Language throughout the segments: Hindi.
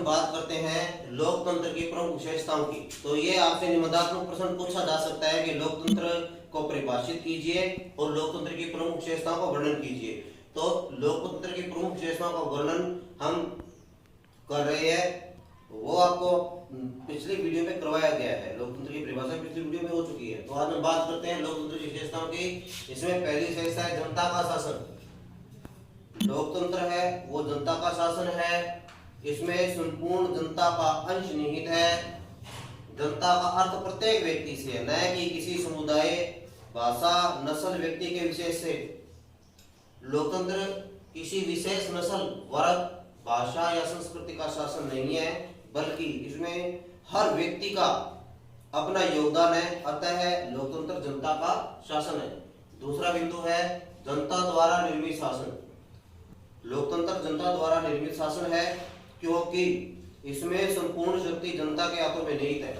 बात करते हैं लोकतंत्र की प्रमुख विशेषताओं की। तो ये आपसे निबंधात्मक प्रश्न पूछा जा सकता है कि लोकतंत्र को परिभाषित कीजिए और लोकतंत्र की प्रमुख विशेषताओं का वर्णन कीजिए। तो लोकतंत्र की प्रमुख विशेषताओं का वर्णन हम कर रहे हैं, वो आपको पिछली वीडियो में करवाया गया है। लोकतंत्र की परिभाषा पिछली वीडियो में हो चुकी है। तो आज हम बात करते हैं लोकतंत्र की विशेषताओं की। इसमें पहली विशेषता है जनता का शासन। लोकतंत्र है वो जनता का शासन है। इसमें संपूर्ण जनता का अंश निहित है। जनता का अर्थ प्रत्येक व्यक्ति से है, न कि किसी समुदाय, भाषा, नस्ल, व्यक्ति के विशेष से। लोकतंत्र किसी विशेष नस्ल, वर्ग, भाषा या संस्कृति का शासन नहीं है, बल्कि इसमें हर व्यक्ति का अपना योगदान है। अतः लोकतंत्र जनता का शासन है। दूसरा बिंदु है जनता द्वारा निर्मित शासन। लोकतंत्र जनता द्वारा निर्मित शासन है क्योंकि इसमें संपूर्ण शक्ति जनता के हाथों में निहित है।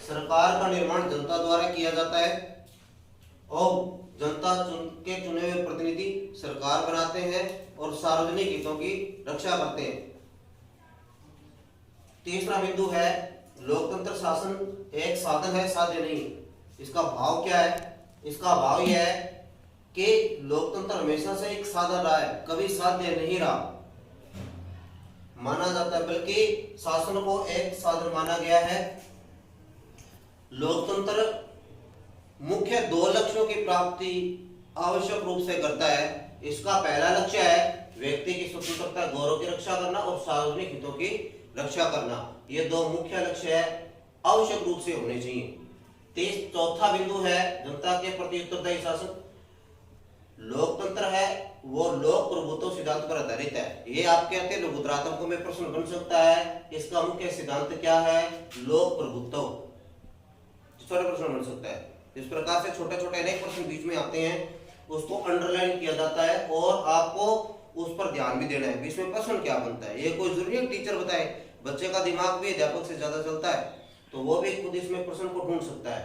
सरकार का निर्माण जनता द्वारा किया जाता है और जनता के चुने हुए प्रतिनिधि सरकार बनाते हैं और सार्वजनिक हितों की रक्षा करते हैं। तीसरा बिंदु है लोकतंत्र शासन एक साधन है, साध्य नहीं। इसका भाव क्या है? इसका भाव यह है कि लोकतंत्र हमेशा से एक साधन रहा है, कभी साध्य नहीं रहा माना जाता है, बल्कि शासन को एक साधन माना गया है। लोकतंत्र मुख्य दो लक्ष्यों की प्राप्ति आवश्यक रूप से करता है। इसका पहला लक्ष्य है व्यक्ति की स्वतंत्रता, गौरव की रक्षा करना और सार्वजनिक हितों की रक्षा करना। ये दो मुख्य लक्ष्य है, आवश्यक रूप से होने चाहिए। चौथा बिंदु है जनता के प्रति उत्तरदायी शासन। लोकतंत्र है वो लोक प्रभुत्व सिद्धांत पर आधारित है। ये आपके आते लघुत्रात्मकों में प्रश्न बन सकता है। इसका मुख्य सिद्धांत क्या है? लोक प्रभुत्व। छोटा प्रश्न बन सकता है। इस प्रकार से छोटे छोटे अनेक प्रश्न बीच में आते हैं, उसको अंडरलाइन किया जाता है और आपको उस पर ध्यान भी देना है बीच में प्रश्न क्या बनता है। ये कोई जरूरी टीचर बताए, बच्चे का दिमाग भी अध्यापक से ज्यादा चलता है, तो वो भी खुद इसमें प्रश्न को ढूंढ सकता है।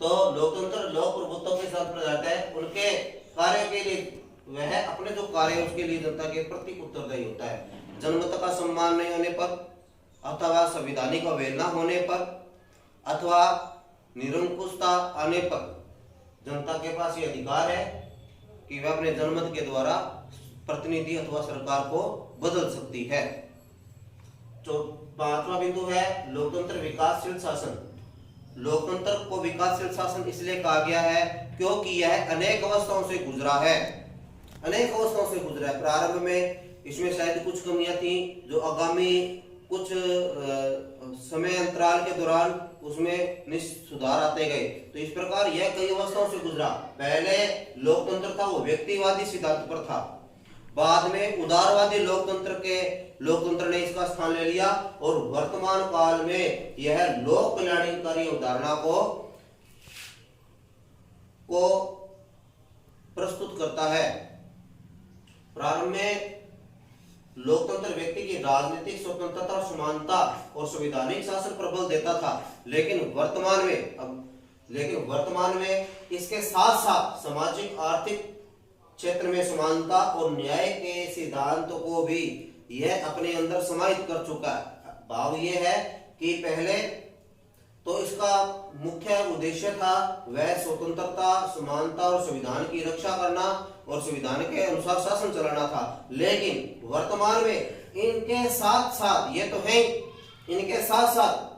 तो लोकतंत्र लोक प्रभुत्व के साथ जाता है। उनके कार्य के लिए वह अपने जो कार्य है उसके लिए जनता के प्रति उत्तरदायी होता है। जनमत का सम्मान नहीं होने पर अथवा संवैधानिक अवहेलना होने पर अथवा निरंकुशता आने पर जनता के पास ये अधिकार है कि वह अपने जनमत के द्वारा प्रतिनिधि अथवा सरकार को बदल सकती है। तो पांचवा बिंदु है लोकतंत्र विकासशील शासन। लोकतंत्र को विकासशील शासन इसलिए कहा गया है क्योंकि यह अनेक अवस्थाओं से गुजरा है। अनेक अवस्थाओं से गुजरा है। प्रारंभ में इसमें शायद कुछ कमियां थी जो आगामी कुछ समय अंतराल के दौरान उसमें सुधार आते गए। तो इस प्रकार यह कई अवस्थाओं से गुजरा। पहले लोकतंत्र था वो व्यक्तिवादी सिद्धांत पर था, बाद में उदारवादी लोकतंत्र ने इसका स्थान ले लिया और वर्तमान काल में यह लोक कल्याणकारी अवधारणा को प्रस्तुत करता है। प्रारंभ में लोकतंत्र व्यक्ति की राजनीतिक स्वतंत्रता, समानता और संवैधानिक शासन पर बल देता था, लेकिन वर्तमान में इसके साथ साथ सामाजिक आर्थिक क्षेत्र में समानता और न्याय के सिद्धांतों को भी यह अपने अंदर समाहित कर चुका है। भाव यह है कि पहले तो इसका मुख्य उद्देश्य था वह स्वतंत्रता, समानता और संविधान की रक्षा करना और संविधान के अनुसार शासन चलाना था, लेकिन वर्तमान में इनके साथ साथ ये तो है, इनके साथ साथ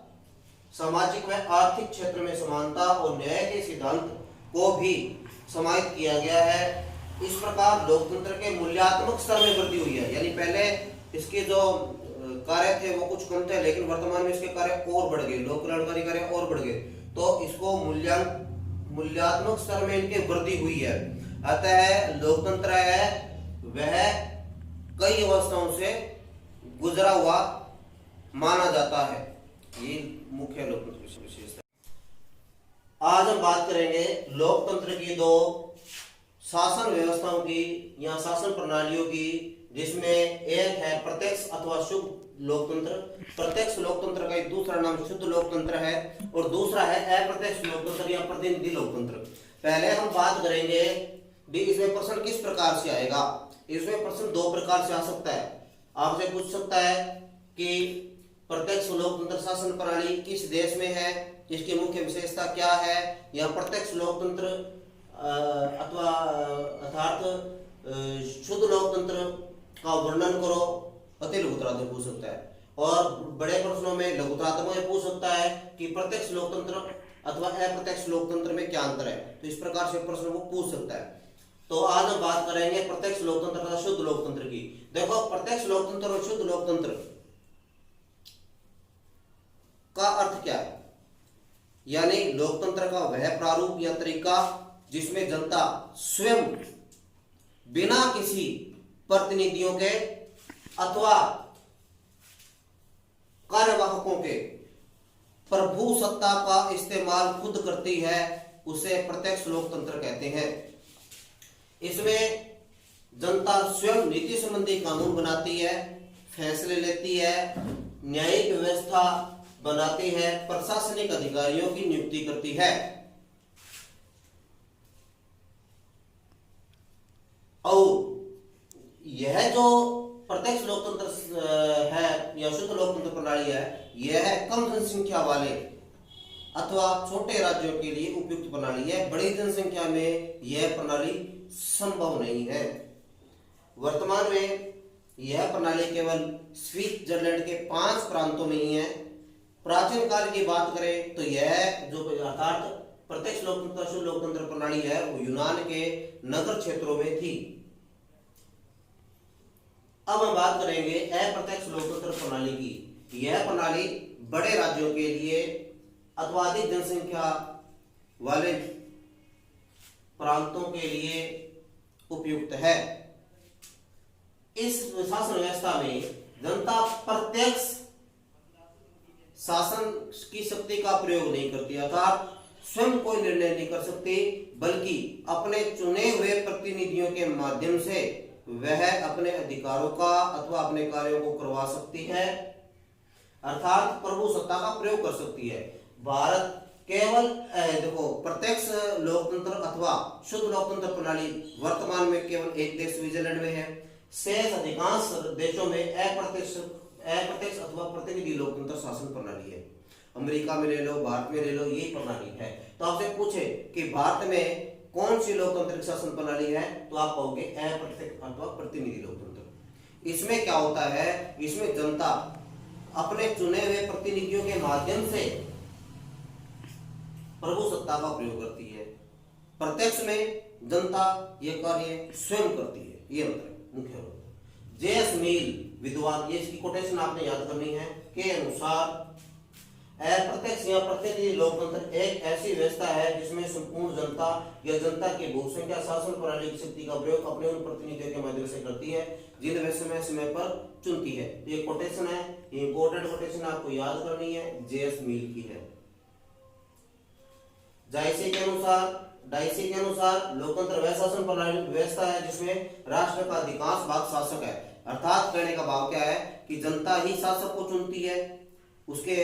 सामाजिक व आर्थिक क्षेत्र में समानता और न्याय के सिद्धांत को भी समाहित किया गया है। इस प्रकार लोकतंत्र के मूल्यात्मक स्तर में वृद्धि हुई है। यानी पहले इसके जो कार्य थे वो कुछ कम थे, लेकिन वर्तमान में इसके कार्य और बढ़ गए, लोक कल्याणकारी कार्य और बढ़ गए। तो इसको मूल्यात्मक स्तर में इनकी वृद्धि हुई है। अतः लोकतंत्र है वह कई अवस्थाओं से गुजरा हुआ माना जाता है। ये मुख्य लोकतंत्र की विशेषता है। आज हम बात करेंगे लोकतंत्र की दो शासन व्यवस्थाओं की या शासन प्रणालियों की, जिसमें एक है प्रत्यक्ष अथवा शुद्ध लोकतंत्र। प्रत्यक्ष लोकतंत्र का एक दूसरा नाम शुद्ध लोकतंत्र है और दूसरा है अप्रत्यक्ष लोकतंत्र या प्रतिनिधि लोकतंत्र। पहले हम बात करेंगे इसमें प्रश्न किस प्रकार से आएगा। इसमें प्रश्न दो प्रकार से आ सकता है। आपसे पूछ सकता है कि प्रत्यक्ष लोकतंत्र शासन प्रणाली किस देश में है, इसकी मुख्य विशेषता क्या है, या प्रत्यक्ष लोकतंत्र अथवा अर्थात शुद्ध लोकतंत्र का वर्णन करो, अति लघुतरात्मक पूछ सकता है। और बड़े प्रश्नों में लघुतरात्मक में पूछ सकता है कि प्रत्यक्ष लोकतंत्र अथवा अप्रत्यक्ष लोकतंत्र में क्या अंतर है, तो इस प्रकार से प्रश्न को पूछ सकता है। तो आज हम बात करेंगे प्रत्यक्ष लोकतंत्र तथा शुद्ध लोकतंत्र की। देखो, प्रत्यक्ष लोकतंत्र और शुद्ध लोकतंत्र का अर्थ क्या है, यानी लोकतंत्र का वह प्रारूप या तरीका जिसमें जनता स्वयं बिना किसी प्रतिनिधियों के अथवा कार्यवाहकों के प्रभु सत्ता का इस्तेमाल खुद करती है, उसे प्रत्यक्ष लोकतंत्र कहते हैं। इसमें जनता स्वयं नीति संबंधी कानून बनाती है, फैसले लेती है, न्यायिक व्यवस्था बनाती है, प्रशासनिक अधिकारियों की नियुक्ति करती है। और यह जो प्रत्यक्ष लोकतंत्र है या शुद्ध लोकतंत्र प्रणाली है, यह कम जनसंख्या वाले अथवा छोटे राज्यों के लिए उपयुक्त प्रणाली है। बड़ी जनसंख्या में यह प्रणाली संभव नहीं है। वर्तमान में यह प्रणाली केवल स्विट्जरलैंड के 5 प्रांतों में ही है। प्राचीन काल की बात करें तो यह जो अर्थात प्रत्यक्ष लोकतंत्र शुद्ध लोकतंत्र प्रणाली है, वो यूनान के नगर क्षेत्रों में थी। अब हम बात करेंगे अप्रत्यक्ष लोकतंत्र प्रणाली की। यह प्रणाली बड़े राज्यों के लिए अथवा अधिक जनसंख्या वाले प्रांतों के लिए उपयुक्त है। इस शासन व्यवस्था में जनता प्रत्यक्ष शासन की शक्ति का प्रयोग नहीं करती, अर्थात स्वयं कोई निर्णय नहीं कर सकती, बल्कि अपने चुने हुए प्रतिनिधियों के माध्यम से वह अपने अधिकारों का अथवा अपने कार्यों को करवा सकती है, अर्थात प्रभु सत्ता का प्रयोग कर सकती है। भारत केवल देखो प्रत्यक्ष लोकतंत्र अथवा शुद्ध लोकतंत्र प्रणाली वर्तमान में केवल एक देश स्विट्जरलैंड में है। शेष अधिकांश देशों में अप्रत्यक्ष अथवा प्रतिनिधि लोकतंत्र शासन प्रणाली है। अमेरिका में ले लो, भारत में ले लो, यही प्रणाली है। तो आपसे पूछे कि भारत में कौन सी लोकतांत्रिक शासन प्रणाली है, तो आप कहोगे अप्रत्यक्ष अथवा प्रतिनिधि लोकतंत्र। इसमें क्या होता है, इसमें जनता अपने चुने हुए प्रतिनिधियों के माध्यम से प्रभु सत्ता का प्रयोग करती है। प्रत्यक्ष में जनता यह कार्य स्वयं करती है, ये मतलब मुख्य रूप। जेएस मिल विद्वान, ये इसकी कोटेशन आपने याद करनी है, के अनुसार अप्रत्यक्ष या प्रतिनिधि लोकतंत्र एक ऐसी व्यवस्था है जिसमें संपूर्ण जनता या जनता की बहुसंख्या शासन प्रणाली की शक्ति का प्रयोग अपने उन प्रतिनिधियों के माध्यम से करती है जिन्हें वे समय समय पर चुनती है। ये कोटेशन है, ये इंपोर्टेंट कोटेशन आपको याद करनी है, जेएस मिल की है। डाइसी के अनुसार लोकतंत्र वह शासन प्रणाली व्यवस्था है जिसमें राष्ट्र का अधिकांश भाग शासक है। अर्थात कहने का भाव क्या है कि जनता ही शासक को चुनती है, उसके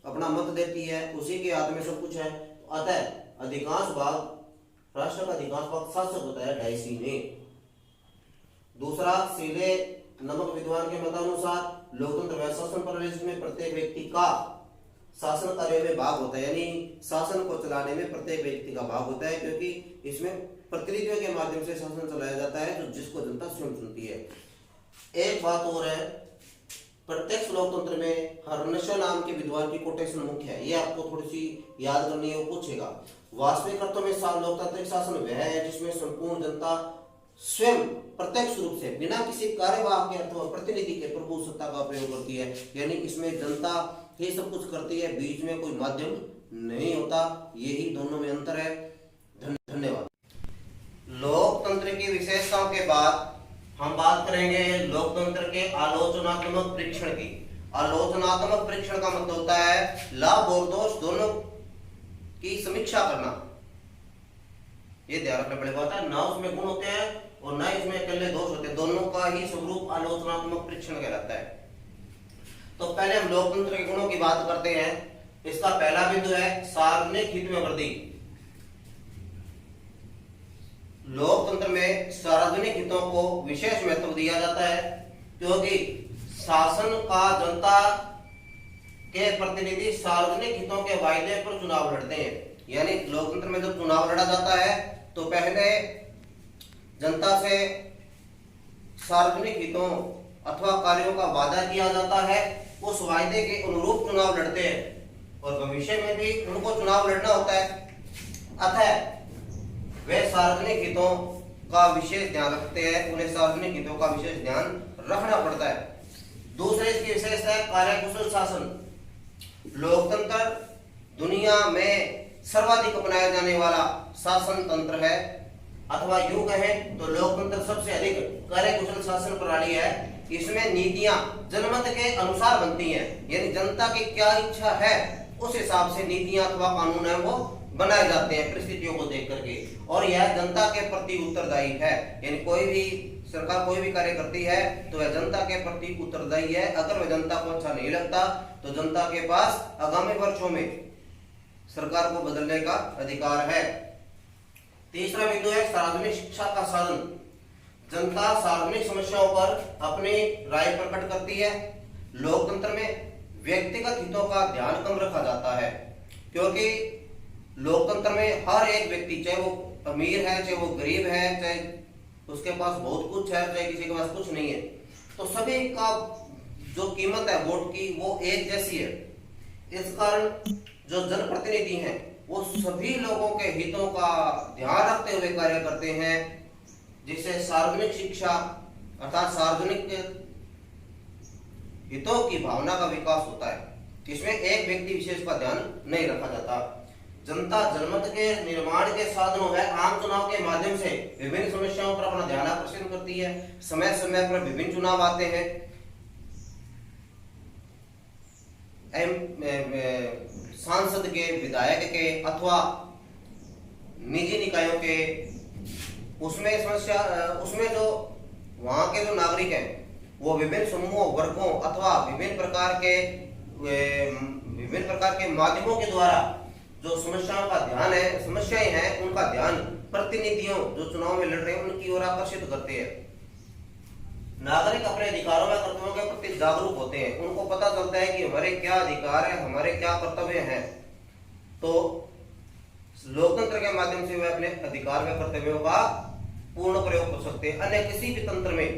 अपना मत देती है, उसी के हाथ में सब कुछ है। अतः अधिकांश भाग राष्ट्र का अधिकांश भाग शासक होता है डाइसी ने। दूसरा, सीधे नमक विद्वान के मतानुसार लोकतंत्र वह शासन प्रणाली जिसमें प्रत्येक व्यक्ति का शासन कार्य में भाग होता है, यानी शासन को चलाने में प्रत्येक व्यक्ति का भाग होता है, क्योंकि इसमें प्रतिनिधियों के माध्यम से शासन चलाया जाता है जो जिसको जनता स्वयं चुनती है। एक बात और है, प्रत्यक्ष लोकतंत्र में हर्नशो नाम के विद्वान की कोटेशन मुख्य है, ये आपको थोड़ी सी याद करनी है, वो पूछेगा। वास्तविक अर्थों में लोकतांत्रिक शासन वह है जिसमें संपूर्ण जनता स्वयं प्रत्यक्ष रूप से बिना किसी कार्यवाहक के अथवा प्रतिनिधि के प्रभु सत्ता का प्रयोग करती है, यानी इसमें जनता ही सब कुछ करती है, बीच में कोई माध्यम नहीं होता। यही दोनों में अंतर है। धन्यवाद। लोकतंत्र की विशेषताओं के बाद हम बात करेंगे लोकतंत्र के आलोचनात्मक परीक्षण की। आलोचनात्मक परीक्षण का मतलब होता है लाभ और दोष दोनों की समीक्षा करना। ये ध्यान रखना पड़ेगा, होता है ना उसमें गुण होते हैं और ना इसमें अकेले दोष होते हैं, दोनों का ही स्वरूप आलोचनात्मक परीक्षण कहलाता है। तो पहले हम लोकतंत्र के गुणों की बात करते हैं। इसका पहला बिंदु है सार्वजनिक हित में वृद्धि। लोकतंत्र में सार्वजनिक हितों को विशेष महत्व दिया जाता है, क्योंकि शासन का जनता के प्रतिनिधि सार्वजनिक हितों के वायदे पर चुनाव लड़ते हैं। यानी लोकतंत्र में जब चुनाव लड़ा जाता है तो पहले जनता से सार्वजनिक हितों अथवा कार्यों का वादा किया जाता है, उस वायदे के अनुरूप चुनाव लड़ते हैं और भविष्य में भी उनको चुनाव लड़ना होता है। अतः वे सार्वजनिक हितों का विशेष ध्यान रखते हैं, उन्हें सार्वजनिक हितों का विशेष ध्यान रखना पड़ता है। दूसरे इसकी विशेषता है कार्यकुशल शासन। लोकतंत्र दुनिया में सर्वाधिक अपनाया जाने वाला शासन तंत्र है, अथवा यूं कहें तो लोकतंत्र सबसे अधिक कार्यकुशल शासन प्रणाली है। इसमें नीतियां जनमत के अनुसार बनती हैं, यानी जनता की क्या इच्छा है उस हिसाब से नीतियां अथवा कानून है वो बनाए जाते हैं परिस्थितियों को देख करके, और यह जनता के प्रति उत्तरदायी है। यानी कोई भी सरकार कोई भी कार्य करती है तो वह जनता के प्रति उत्तरदायी है। अगर वह जनता को अच्छा नहीं लगता तो जनता के पास आगामी वर्षों में सरकार को बदलने का अधिकार है। तीसरा बिंदु है सार्वजनिक शिक्षा का साधन। जनता सार्वजनिक समस्याओं पर अपनी राय प्रकट करती है। लोकतंत्र में व्यक्तिगत हितों का ध्यान कम रखा जाता है, क्योंकि लोकतंत्र में हर एक व्यक्ति, चाहे वो अमीर है चाहे वो गरीब है, चाहे उसके पास बहुत कुछ है चाहे किसी के पास कुछ नहीं है, तो सभी का जो कीमत है वोट की वो एक जैसी है। इस कारण जो जनप्रतिनिधि हैं वो सभी लोगों के हितों का ध्यान रखते हुए कार्य करते हैं, जिससे सार्वजनिक शिक्षा अर्थात सार्वजनिक हितों की भावना का विकास होता है। इसमें एक व्यक्ति विशेष का ध्यान नहीं रखा जाता। जनता जनमत के निर्माण के साधनों व आम चुनाव के माध्यम से विभिन्न समस्याओं पर अपना ध्यान आकर्षित करती है। समय समय पर विभिन्न चुनाव आते हैं। सांसद के, विधायक के अथवा निजी निकायों के, उसमें जो वहां के जो नागरिक हैं वो विभिन्न समूहों, वर्गों अथवा विभिन्न प्रकार के माध्यमों के द्वारा जो समस्याओं का ध्यान है, समस्याएं हैं उनका ध्यान प्रतिनिधियों जो चुनाव में लड़ रहे हैं उनकी ओर आकर्षित करते हैं। नागरिक अपने अधिकारों व कर्तव्यों के प्रति जागरूक होते हैं। उनको पता चलता है कि हमारे क्या अधिकार है, हमारे क्या कर्तव्य हैं, तो लोकतंत्र के माध्यम से वे अपने अधिकार व कर्तव्यों का पूर्ण प्रयोग कर सकते हैं। अन्य किसी भी तंत्र में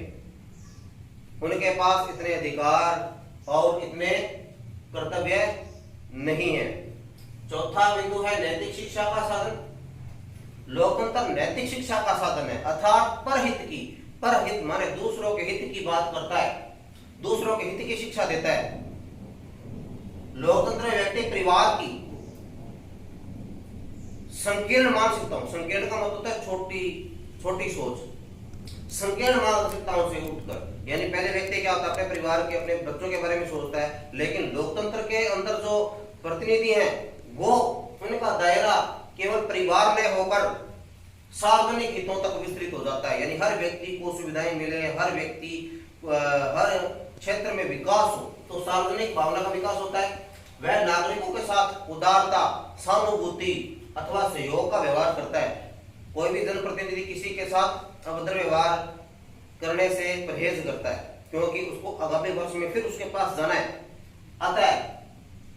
उनके पास इतने अधिकार और इतने कर्तव्य नहीं है। चौथा बिंदु है नैतिक शिक्षा का साधन। लोकतंत्र नैतिक शिक्षा का साधन है, अर्थात परहित माने दूसरों के हित की बात करता है, दूसरों के हित की शिक्षा देता है। लोकतंत्र में व्यक्ति परिवार की संकीर्ण मानसिकताओं, संकीर्ण का मतलब होता है छोटी सोच, संकीर्ण मानसिकताओं से उठकर, यानी पहले व्यक्ति क्या होता है अपने परिवार के, अपने बच्चों के बारे में सोचता है, लेकिन लोकतंत्र के अंदर जो प्रतिनिधि हैं वो उनका दायरा केवल परिवार में होकर सार्वजनिक हितों तक विस्तृत हो जाता है। यानी हर व्यक्ति को सुविधाएं मिले, हर व्यक्ति हर क्षेत्र में विकास हो, तो सार्वजनिक भावना का विकास होता है। वह नागरिकों के साथ उदारता, सहानुभूति अथवा सहयोग का व्यवहार करता है। कोई भी जनप्रतिनिधि किसी के साथ अभद्र व्यवहार करने से परहेज करता है, क्योंकि उसको आगामी वर्ष में फिर उसके पास जाना है। अतः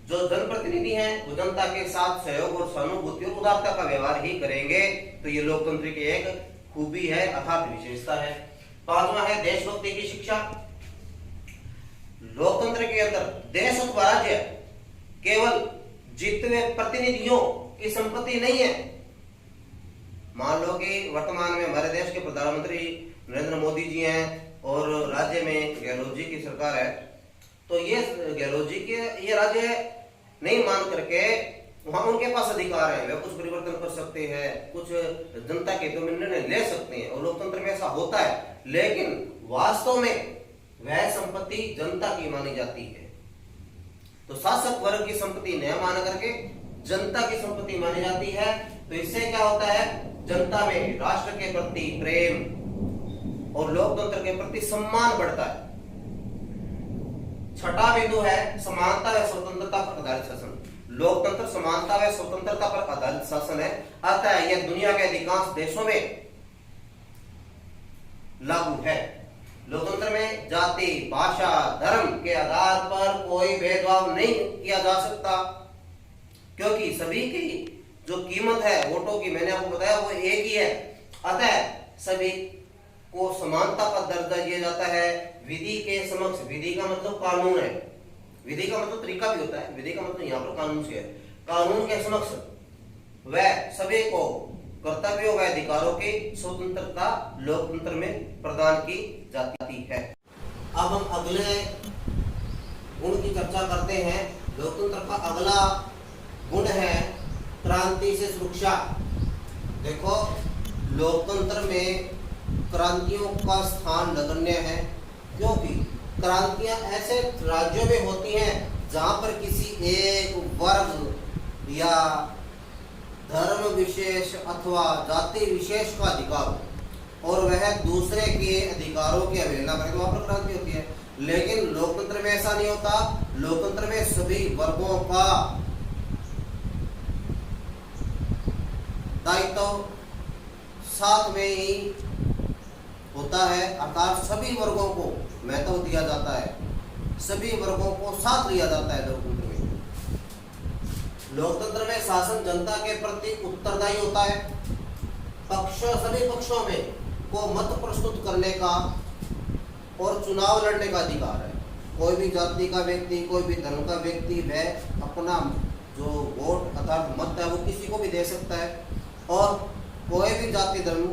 जो जनप्रतिनिधि हैं वो जनता के साथ सहयोग और सहानुभूति और उदारता का व्यवहार ही करेंगे, तो ये लोकतंत्र की एक खूबी है अर्थात विशेषता है। पांचवा है देशभक्ति की शिक्षा। लोकतंत्र के अंदर देश अथवा राज्य केवल जीते हुए प्रतिनिधियों की संपत्ति नहीं है। मान लो कि वर्तमान में हमारे देश के प्रधानमंत्री नरेंद्र मोदी जी हैं और राज्य में गहलोत जी की सरकार है, तो ये गहलोत जी के ये राज्य नहीं मान करके वहां उनके पास अधिकार है, वे कुछ परिवर्तन कर सकते हैं, कुछ जनता के हितों में निर्णय ले सकते हैं, और लोकतंत्र में ऐसा होता है। लेकिन वास्तव में वह संपत्ति जनता की मानी जाती है। तो शासक वर्ग की संपत्ति न मान करके जनता की संपत्ति मानी जाती है। तो इससे क्या होता है, जनता में राष्ट्र के प्रति प्रेम और लोकतंत्र के प्रति सम्मान बढ़ता है। छठा बिंदु है समानता व स्वतंत्रता पर आधारित शासन। लोकतंत्र समानता व स्वतंत्रता पर आधारित शासन है, अतः यह दुनिया के अधिकांश देशों में लागू है। लोकतंत्र में जाति, भाषा, धर्म के आधार पर कोई भेदभाव नहीं किया जा सकता, क्योंकि सभी की जो कीमत है वोटों की, मैंने आपको बताया, वो एक ही है। अतः सभी को समानता का दर्जा दिया जाता है विधि के समक्ष। विधि का मतलब कानून है, विधि का मतलब तरीका भी होता है, विधि का मतलब यहाँ पर कानून से है। कानून के समक्ष वह सभी को कर्तव्यों व अधिकारों की स्वतंत्रता लोकतंत्र में प्रदान की जाती है। अब हम अगले गुण की चर्चा करते हैं। लोकतंत्र का अगला गुण है क्रांति से सुरक्षा। देखो, लोकतंत्र में क्रांतियों का स्थान नगण्य है, क्योंकि क्रांतियां ऐसे राज्यों में होती हैं जहां पर किसी एक वर्ग या धर्म विशेष अथवा जाति विशेष का अधिकार हो और वह दूसरे के अधिकारों की अवहेलना करे, तो वहां पर क्रांति होती है। लेकिन लोकतंत्र में ऐसा नहीं होता। लोकतंत्र में सभी वर्गों का दायित्व साथ में ही होता है, अर्थात सभी वर्गों को महत्व दिया जाता है, सभी वर्गों को साथ लिया जाता है। लोकतंत्र में शासन जनता के प्रति उत्तरदायी होता है। सभी पक्षों में को मत प्रस्तुत करने का और चुनाव लड़ने का अधिकार है। कोई भी जाति का व्यक्ति, कोई भी धर्म का व्यक्ति वह अपना जो वोट अर्थात मत है वो किसी को भी दे सकता है, और कोई भी जाति धर्म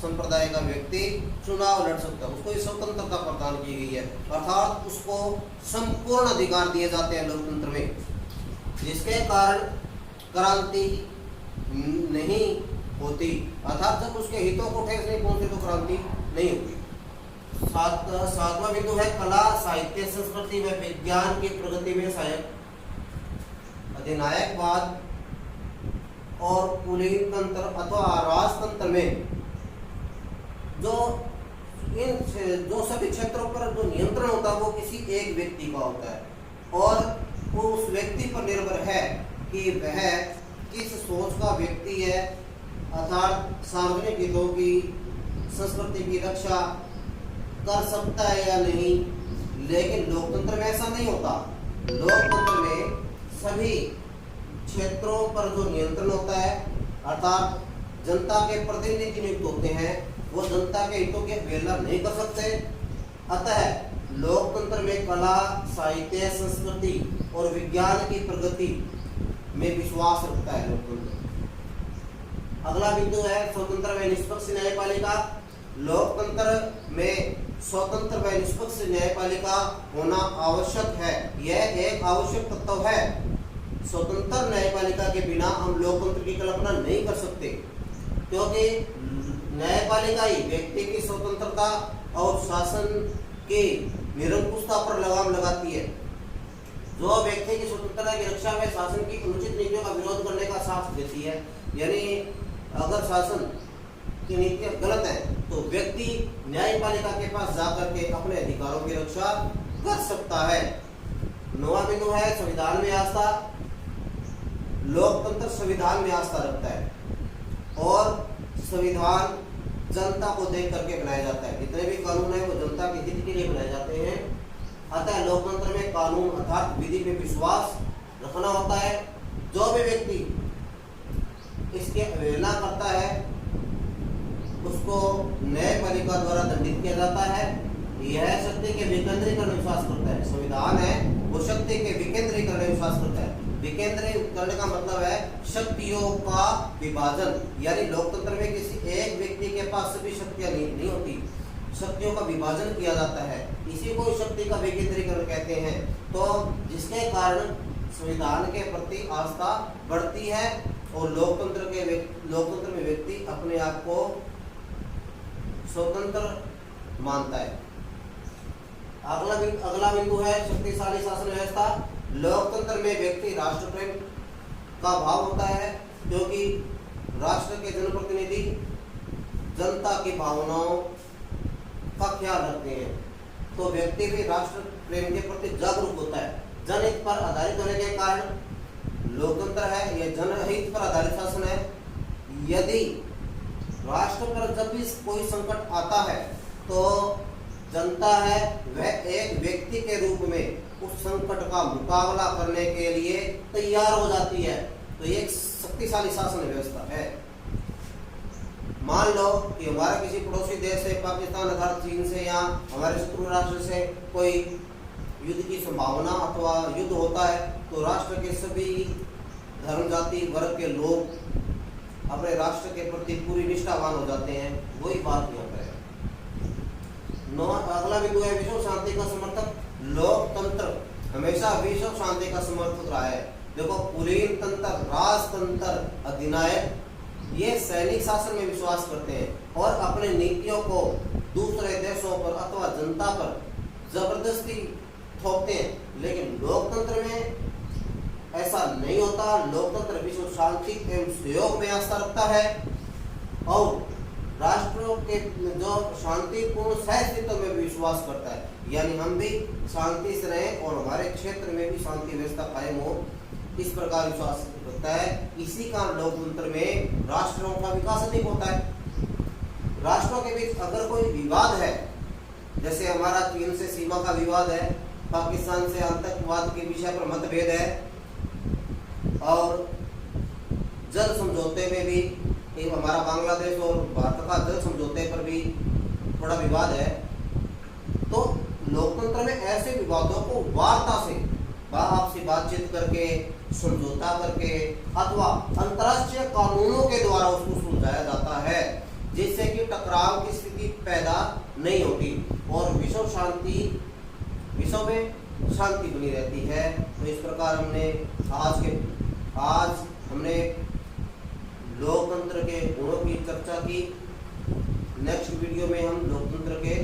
संप्रदाय का व्यक्ति चुनाव लड़ सकता है। उसको स्वतंत्रता प्रदान की गई है, अर्थात उसको संपूर्ण अधिकार दिए जाते हैं लोकतंत्र में, जिसके कारण क्रांति नहीं होती, अर्थात जब उसके हितों को ठेस नहीं पहुंचे तो क्रांति नहीं होती। सातवां बिंदु है कला, साहित्य, संस्कृति व विज्ञान की प्रगति में सहायक। अधिनायकवाद और कुलीन तंत्र अथवा राजतंत्र में जो सभी क्षेत्रों पर जो नियंत्रण होता है वो किसी एक व्यक्ति का होता है, और उस व्यक्ति पर निर्भर है कि वह किस सोच का व्यक्ति है, अर्थात सार्वजनिक हितों की, संस्कृति की रक्षा कर सकता है या नहीं। लेकिन लोकतंत्र में ऐसा नहीं होता। लोकतंत्र में सभी क्षेत्रों पर जो नियंत्रण होता है, अर्थात जनता के प्रतिनिधि नियुक्त होते हैं, वो जनता के हितों की अवहेलना नहीं कर सकते। अतः लोकतंत्र में कला, साहित्य, संस्कृति और विज्ञान की प्रगति में विश्वास रखता है लोकतंत्र। अगला बिंदु है स्वतंत्र व निष्पक्ष न्यायपालिका। लोकतंत्र में स्वतंत्र व निष्पक्ष न्यायपालिका होना आवश्यक है, यह एक आवश्यक तत्व है। स्वतंत्र न्यायपालिका के बिना हम लोकतंत्र की कल्पना नहीं कर सकते, क्योंकि न्यायपालिका ही व्यक्ति की स्वतंत्रता और शासन की निरंकुशता पर लगाम लगाती है। जो व्यक्ति की स्वतंत्रता की रक्षा में शासन की अनुचित नीतियों का विरोध करने का साथ देती है, यानी अगर शासन की नीतियां गलत है तो व्यक्ति न्यायपालिका के पास जाकर के अपने अधिकारों की रक्षा कर सकता है। नौवां बिंदु है संविधान में आस्था। लोकतंत्र संविधान में आस्था रखता है, और संविधान जनता को देख करके बनाया जाता है। जितने भी कानून है वो जनता के हित के लिए बनाए जाते हैं। अतः लोकतंत्र में कानून अर्थात विधि पे विश्वास रखना होता है। जो भी व्यक्ति इसके अवहेलना करता है उसको न्यायपालिका द्वारा दंडित किया जाता है। यह शक्ति के विकेंद्रीकरण में विश्वास करता है। संविधान है वो शक्ति के विकेंद्रीकरण में विश्वास करता है। विकेंद्रीकरण करने का मतलब है शक्तियों का विभाजन, यानी लोकतंत्र में किसी एक व्यक्ति के पास सभी शक्तियां नहीं होती, शक्तियों का विभाजन किया जाता है। इसी को शक्ति का विकेंद्रीकरण कहते हैं। तो जिसके कारण संविधान के प्रति आस्था बढ़ती है और लोकतंत्र में व्यक्ति अपने आप को स्वतंत्र मानता है। अगला बिंदु है शक्तिशाली शासन व्यवस्था। लोकतंत्र में व्यक्ति राष्ट्र प्रेम का भाव होता है, क्योंकि राष्ट्र के जनप्रतिनिधि जनता की भावनाओं का ख्याल रखते हैं, तो व्यक्ति भी राष्ट्र प्रेम के प्रति जागरूक होता है। जनहित पर आधारित होने के कारण लोकतंत्र है, यह जनहित पर आधारित शासन है। यदि राष्ट्र पर जब भी कोई संकट आता है तो जनता है वह एक व्यक्ति के रूप में उस संकट का मुकाबला करने के लिए तैयार हो जाती है। तो ये एक शक्तिशाली शासन व्यवस्था है। मान लो कि हमारा किसी पड़ोसी देश से, पाकिस्तान अर्थात चीन से या हमारे शत्रु राष्ट्र से कोई युद्ध की संभावना अथवा युद्ध होता है, तो राष्ट्र के सभी धर्म जाति वर्ग के लोग अपने राष्ट्र के प्रति पूरी निष्ठावान हो जाते हैं। वही बात यहाँ पर है। अगला बिंदु है विश्व शांति का समर्थक। लोकतंत्र हमेशा विश्व शांति का समर्थक रहा है। देखो, कुलीन तंत्र, राजतंत्र, अधिनायक ये सैनिक शासन में विश्वास करते हैं और अपने नीतियों को दूसरे देशों पर अथवा जनता पर जबरदस्ती थोपते हैं। लेकिन लोकतंत्र में ऐसा नहीं होता। लोकतंत्र विश्व शांति एवं सहयोग में आस्था रखता है और राष्ट्रों के जो शांतिपूर्ण सहअस्तित्व में भी विश्वास करता है। यानी हम भी शांति से रहें और हमारे क्षेत्र में भी शांति व्यवस्था कायम हो, इस प्रकार विश्वास रखता है। इसी कारण लोकतंत्र में राष्ट्रों का विकास अधिक होता है। राष्ट्रों के बीच अगर कोई विवाद है, जैसे हमारा चीन से सीमा का विवाद है, पाकिस्तान से आतंकवाद के विषय पर मतभेद है और जल समझौते में भी हमारा बांग्लादेश और भारत का जल समझौते पर भी थोड़ा विवाद है, तो लोकतंत्र में ऐसे विवादों को वार्ता से, आपसी बातचीत करके, समझौता करके अथवा अंतर्राष्ट्रीय कानूनों के द्वारा उसको सुलझाया जाता है, जिससे कि टकराव की स्थिति पैदा नहीं होती और विश्व में शांति बनी रहती है। तो इस प्रकार आज हमने लोकतंत्र के गुणों की चर्चा की। नेक्स्ट वीडियो में हम लोकतंत्र के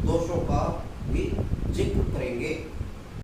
दोषों का भी जिक्र करेंगे।